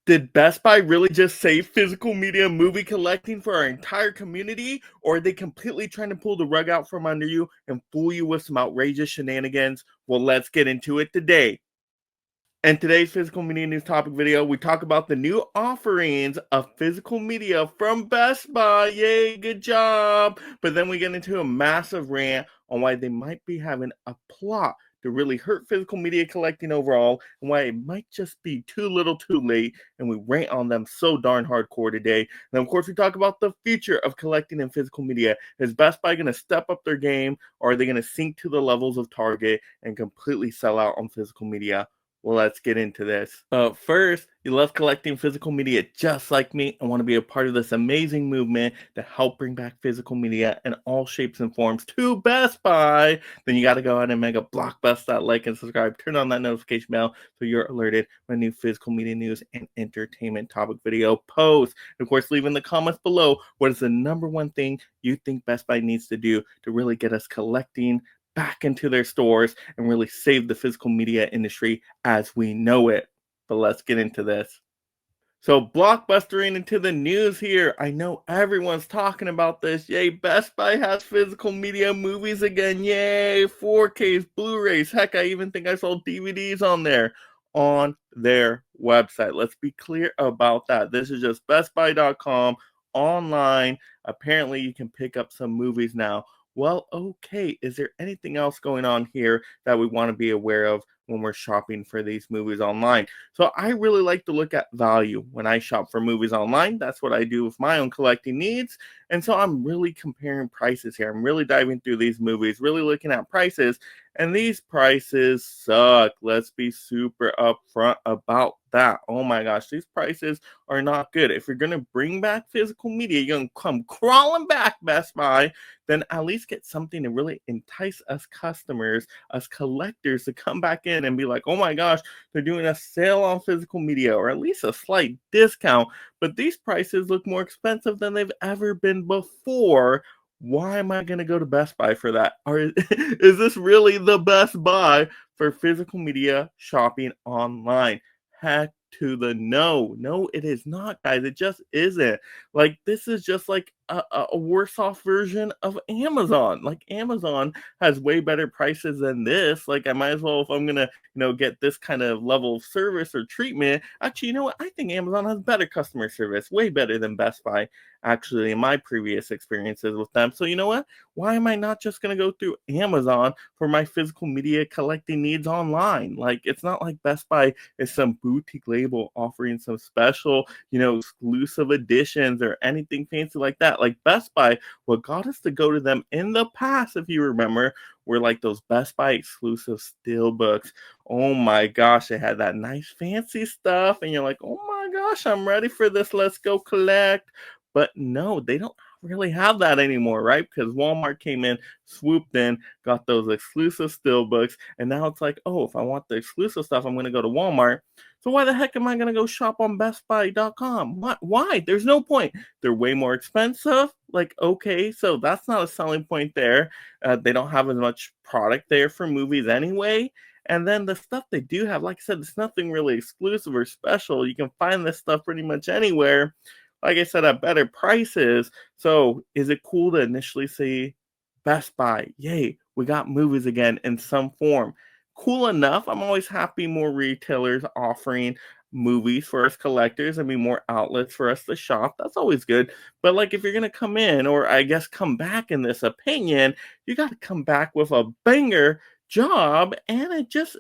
Did Best Buy really just save physical media movie collecting for our entire community, or are they completely trying to pull the rug out from under you and fool you with some outrageous shenanigans? Well, let's get into it today. In today's physical media news topic video, we talk about the new offerings of physical media from Best Buy. Yay, good job. But then we get into a massive rant on why they might be having a plot to really hurt physical media collecting overall, and why it might just be too little too late, and we rant on them so darn hardcore today. And of course, we talk about the future of collecting in physical media. Is Best Buy going to step up their game, or are they going to sink to the levels of Target and completely sell out on physical media? Well, let's get into this. First, you love collecting physical media just like me and want to be a part of this amazing movement to help bring back physical media in all shapes and forms to Best Buy, then you got to go ahead and mega blockbuster that like and subscribe. Turn on that notification bell so you're alerted when new physical media news and entertainment topic video posts. And of course, leave in the comments below what is the number one thing you think Best Buy needs to do to really get us collecting back into their stores and really save the physical media industry as we know it. But let's get into this. So blockbustering into the news here. I know everyone's talking about this. Yay, Best Buy has physical media movies again. Yay, 4Ks, Blu-rays. Heck, I even think I saw DVDs on their website. Let's be clear about that. This is just bestbuy.com online. Apparently, you can pick up some movies now. Well, okay, is there anything else going on here that we want to be aware of when we're shopping for these movies online? So I really like to look at value when I shop for movies online. That's what I do with my own collecting needs. And so I'm really comparing prices here. I'm really diving through these movies, really looking at prices. And these prices suck. Let's be super upfront about that. Oh my gosh, these prices are not good. If you're going to bring back physical media, you're going to come crawling back, Best Buy, then at least get something to really entice us customers, us collectors to come back in and be like, oh my gosh, they're doing a sale on physical media, or at least a slight discount. But these prices look more expensive than they've ever been before. Why am I going to go to Best Buy for that? Or is this really the Best Buy for physical media shopping online? Heck to the no. No, it is not, guys. It just isn't. Like, this is just like a worse off version of Amazon. Like, Amazon has way better prices than this. Like, I might as well, if I'm going to, get this kind of level of service or treatment. Actually, you know what? I think Amazon has better customer service, way better than Best Buy, actually, in my previous experiences with them. So, you know what? Why am I not just going to go through Amazon for my physical media collecting needs online? Like, it's not like Best Buy is some boutique label offering some special, exclusive editions or anything fancy like that. Like, Best Buy, what got us to go to them in the past, if you remember, were like those Best Buy exclusive Steelbooks. Oh my gosh, they had that nice fancy stuff, and you're like, oh my gosh, I'm ready for this. Let's go collect. But no, they don't really have that anymore, right? Because Walmart came in, swooped in, got those exclusive Steelbooks, and now it's like, oh, if I want the exclusive stuff, I'm going to go to Walmart. So why the heck am I going to go shop on bestbuy.com? Why? There's no point. They're way more expensive. Like, okay, so that's not a selling point there. They don't have as much product there for movies anyway. And then the stuff they do have, like I said, it's nothing really exclusive or special. You can find this stuff pretty much anywhere. Like I said, at better prices. So is it cool to initially say Best Buy, yay, we got movies again in some form? Cool enough. I'm always happy more retailers offering movies for us collectors. I mean, more outlets for us to shop. That's always good. But like, if you're going to come in, or I guess come back in this opinion, you got to come back with a banger job, and it just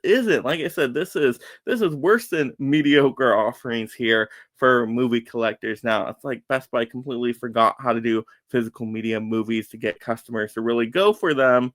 isn't. Like I said, this is worse than mediocre offerings here for movie collectors. Now it's like Best Buy completely forgot how to do physical media movies to get customers to really go for them,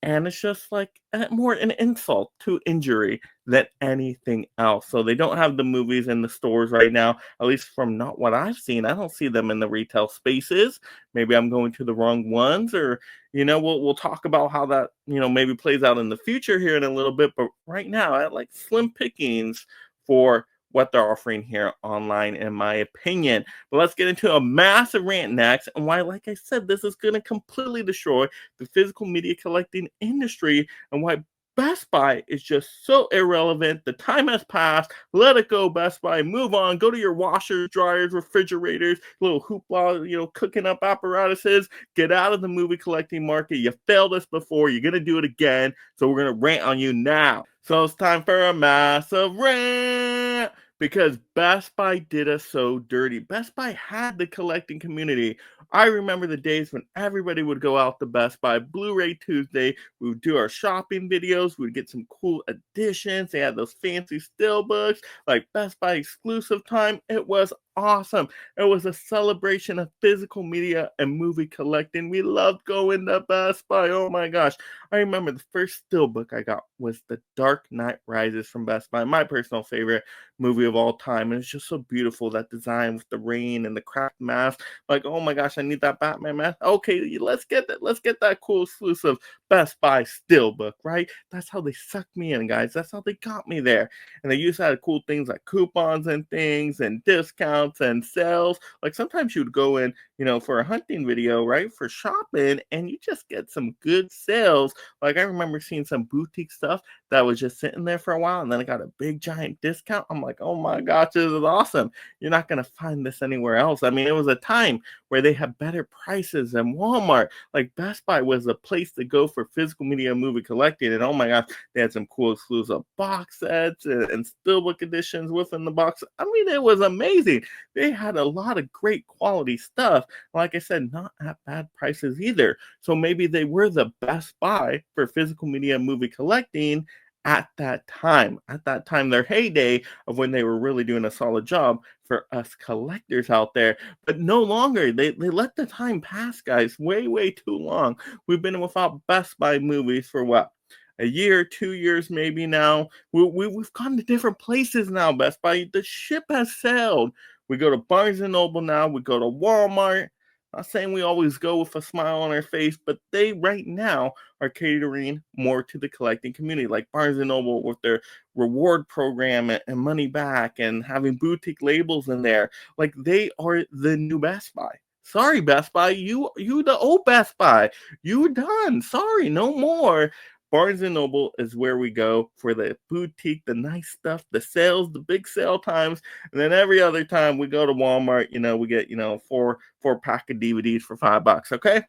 and it's just like more an insult to injury than anything else. So they don't have the movies in the stores right now, at least from not what I've seen. I don't see them in the retail spaces. Maybe I'm going to the wrong ones, or we'll talk about how that maybe plays out in the future here in a little bit. But right now, I like slim pickings for what they're offering here online, in my opinion. But let's get into a massive rant next, and why, like I said, this is going to completely destroy the physical media collecting industry, and why Best Buy is just so irrelevant. The time has passed. Let it go, Best Buy. Move on. Go to your washers, dryers, refrigerators, little hoopla, cooking up apparatuses. Get out of the movie collecting market. You failed us before. You're going to do it again. So we're going to rant on you now. So it's time for a massive rant. Because Best Buy did us so dirty. Best Buy had the collecting community. I remember the days when everybody would go out to Best Buy, Blu-ray Tuesday. We would do our shopping videos. We'd get some cool editions. They had those fancy Steelbooks, like Best Buy exclusive time. It was awesome. It was a celebration of physical media and movie collecting. We loved going to Best Buy. Oh my gosh. I remember the first Steelbook I got was The Dark Knight Rises from Best Buy, my personal favorite movie of all time. And it's just so beautiful, that design with the rain and the craft mask. Like, oh my gosh, I need that Batman mask. Okay, let's get that. Let's get that cool exclusive Best Buy Steelbook, right? That's how they sucked me in, guys. That's how they got me there. And they used to have cool things like coupons and things and discounts and sales. Like sometimes you'd go in, for a hunting video, right? For shopping, and you just get some good sales. Like I remember seeing some boutique stuff that was just sitting there for a while, and then I got a big giant discount. I'm like, oh my gosh, this is awesome. You're not going to find this anywhere else. I mean, it was a time where they had better prices than Walmart. Like Best Buy was a place to go for physical media movie collecting. And oh my gosh, they had some cool exclusive box sets and Steelbook editions within the box. I mean, it was amazing. They had a lot of great quality stuff. Like I said, not at bad prices either. So maybe they were the Best Buy for physical media movie collecting at that time, their heyday of when they were really doing a solid job for us collectors out there. But no longer. They let the time pass, guys. Way too long. We've been without Best Buy movies for what? A year, 2 years maybe now. We've gone to different places now, Best Buy. The ship has sailed. We go to Barnes & Noble now. We go to Walmart. Not saying we always go with a smile on our face, but they right now are catering more to the collecting community, like Barnes & Noble with their reward program and money back and having boutique labels in there. Like they are the new Best Buy. Sorry, Best Buy, you the old Best Buy. You done. Sorry, no more. Barnes & Noble is where we go for the boutique, the nice stuff, the sales, the big sale times. And then every other time we go to Walmart, we get, four pack of DVDs for $5, okay?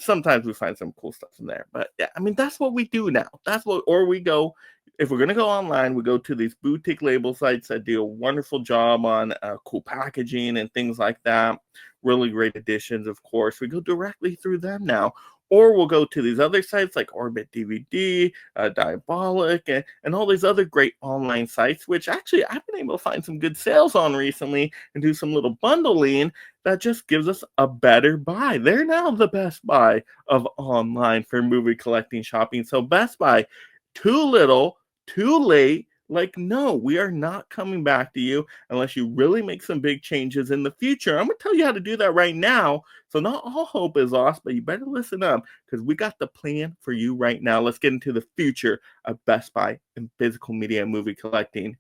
Sometimes we find some cool stuff in there. But yeah, I mean, that's what we do now. Or we go, if we're going to go online, we go to these boutique label sites that do a wonderful job on cool packaging and things like that. Really great editions, of course. We go directly through them now. Or we'll go to these other sites like Orbit DVD, Diabolic, and all these other great online sites, which actually I've been able to find some good sales on recently and do some little bundling that just gives us a better buy. They're now the Best Buy of online for movie collecting shopping. So Best Buy, too little, too late. Like, no, we are not coming back to you unless you really make some big changes in the future. I'm going to tell you how to do that right now. So not all hope is lost, but you better listen up because we got the plan for you right now. Let's get into the future of Best Buy and physical media and movie collecting.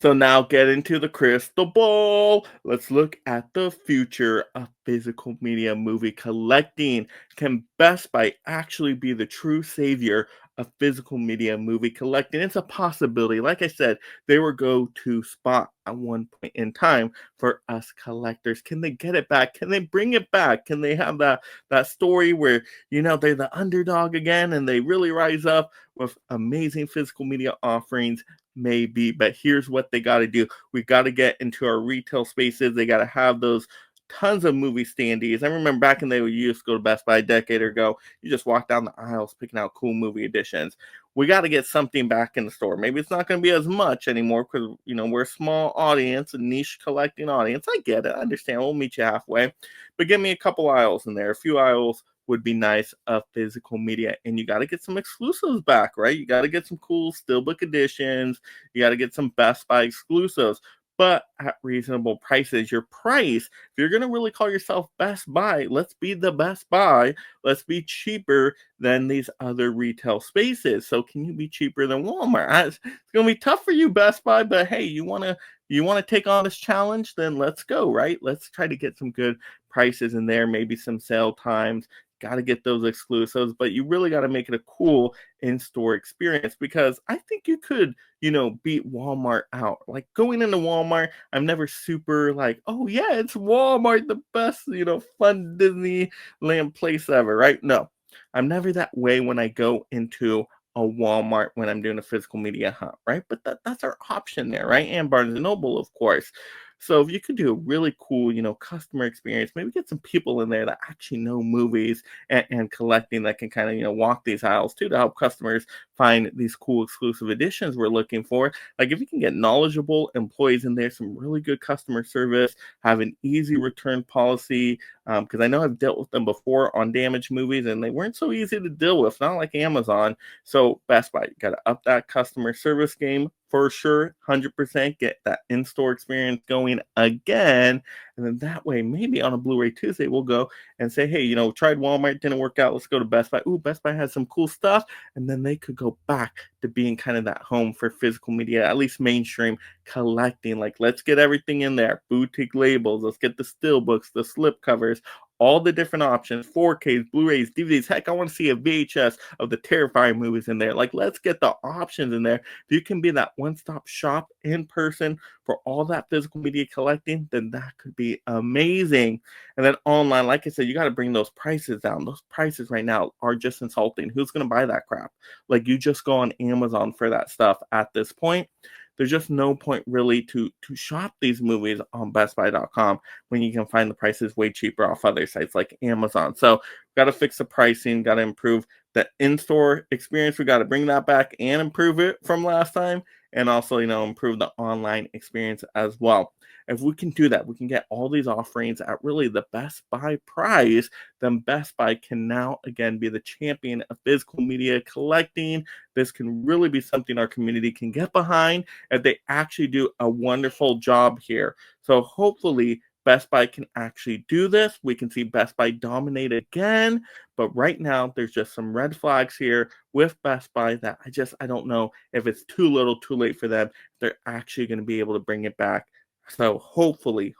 So now get into the crystal ball. Let's look at the future of physical media movie collecting. Can Best Buy actually be the true savior of physical media movie collecting? It's a possibility. Like I said, they were go-to spot at one point in time for us collectors. Can they get it back? Can they bring it back? Can they have that story where, they're the underdog again and they really rise up with amazing physical media offerings? Maybe, but here's what they got to do. We got to get into our retail spaces. They got to have those tons of movie standees. I remember back in the day, we used to go to Best Buy a decade ago. You just walk down the aisles picking out cool movie editions. We got to get something back in the store. Maybe it's not going to be as much anymore because, we're a small audience, a niche collecting audience. I get it. I understand. We'll meet you halfway. But give me a couple aisles in there, a few aisles would be nice of physical media. And you got to get some exclusives back, right? You got to get some cool Steelbook editions. You got to get some Best Buy exclusives, but at reasonable prices. Your price, if you're going to really call yourself Best Buy, let's be the Best Buy. Let's be cheaper than these other retail spaces. So can you be cheaper than Walmart? It's going to be tough for you, Best Buy, but hey, you want to take on this challenge? Then let's go, right? Let's try to get some good prices in there, maybe some sale times. got to get those exclusives, but you really got to make it a cool in-store experience because I think you could, beat Walmart out. Like going into Walmart, I'm never super like, oh yeah, it's Walmart, the best, fun Disneyland place ever, right? No, I'm never that way when I go into a Walmart when I'm doing a physical media hunt, right? But that's our option there, right? And Barnes and Noble, of course. So if you could do a really cool, customer experience, maybe get some people in there that actually know movies and collecting that can kind of, walk these aisles too to help customers find these cool exclusive editions we're looking for. Like if you can get knowledgeable employees in there, some really good customer service, have an easy return policy, because I know I've dealt with them before on damaged movies and they weren't so easy to deal with, not like Amazon. So Best Buy, you got to up that customer service game for sure, 100%. Get that in-store experience going again, and then that way, maybe on a Blu-ray Tuesday, we'll go and say, hey, tried Walmart, didn't work out. Let's go to Best Buy. Ooh, Best Buy has some cool stuff, and then they could go back to being kind of that home for physical media, at least mainstream collecting. Like, let's get everything in there. Boutique labels. Let's get the Steelbooks, the slip covers, all the different options, 4Ks, Blu-rays, DVDs. Heck, I want to see a VHS of the terrifying movies in there. Like, let's get the options in there. If you can be that one-stop shop in person for all that physical media collecting, then that could be amazing. And then online, like I said, you got to bring those prices down. Those prices right now are just insulting. Who's going to buy that crap? Like, you just go on Amazon for that stuff at this point. There's just no point really to shop these movies on bestbuy.com when you can find the prices way cheaper off other sites like Amazon. So got to fix the pricing, got to improve the in-store experience. We got to bring that back and improve it from last time, and also, improve the online experience as well. If we can do that, we can get all these offerings at really the Best Buy price, then Best Buy can now again be the champion of physical media collecting. This can really be something our community can get behind if they actually do a wonderful job here. So hopefully Best Buy can actually do this. We can see Best Buy dominate again. But right now, there's just some red flags here with Best Buy that I don't know if it's too little, too late for them. They're actually going to be able to bring it back. So hopefully,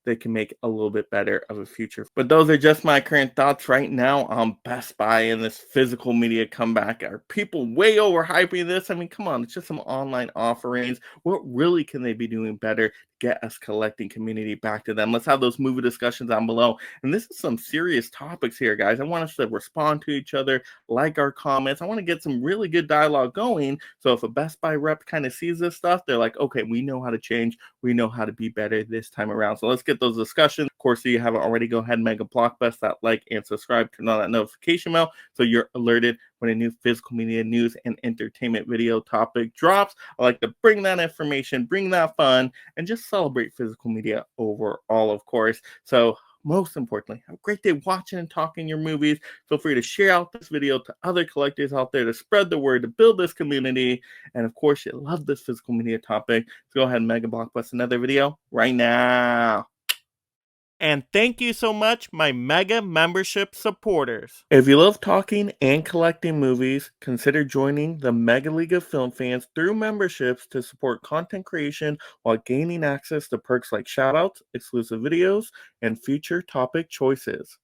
they can make a little bit better of a future. But those are just my current thoughts right now on Best Buy and this physical media comeback. Are people way overhyping this? I mean, come on, it's just some online offerings. What really can they be doing better to get us collecting community back to them? Let's have those movie discussions down below. And this is some serious topics here, guys. I want us to respond to each other, like our comments. I want to get some really good dialogue going. So if a Best Buy rep kind of sees this stuff, they're like, okay, we know how to change. We know how to be better this time around. So let's get those discussions. Of course, if you haven't already, go ahead and mega blockbuster that like and subscribe, turn on that notification bell so you're alerted when a new physical media news and entertainment video topic drops. I like to bring that information, bring that fun, and just celebrate physical media overall, of course. So most importantly, have a great day watching and talking your movies. Feel free to share out this video to other collectors out there to spread the word, to build this community. And of course, you love this physical media topic, so go ahead and mega blockbuster another video right now. And thank you so much, my mega membership supporters. If you love talking and collecting movies, consider joining the Mega League of Film Fans through memberships to support content creation while gaining access to perks like shoutouts, exclusive videos, and future topic choices.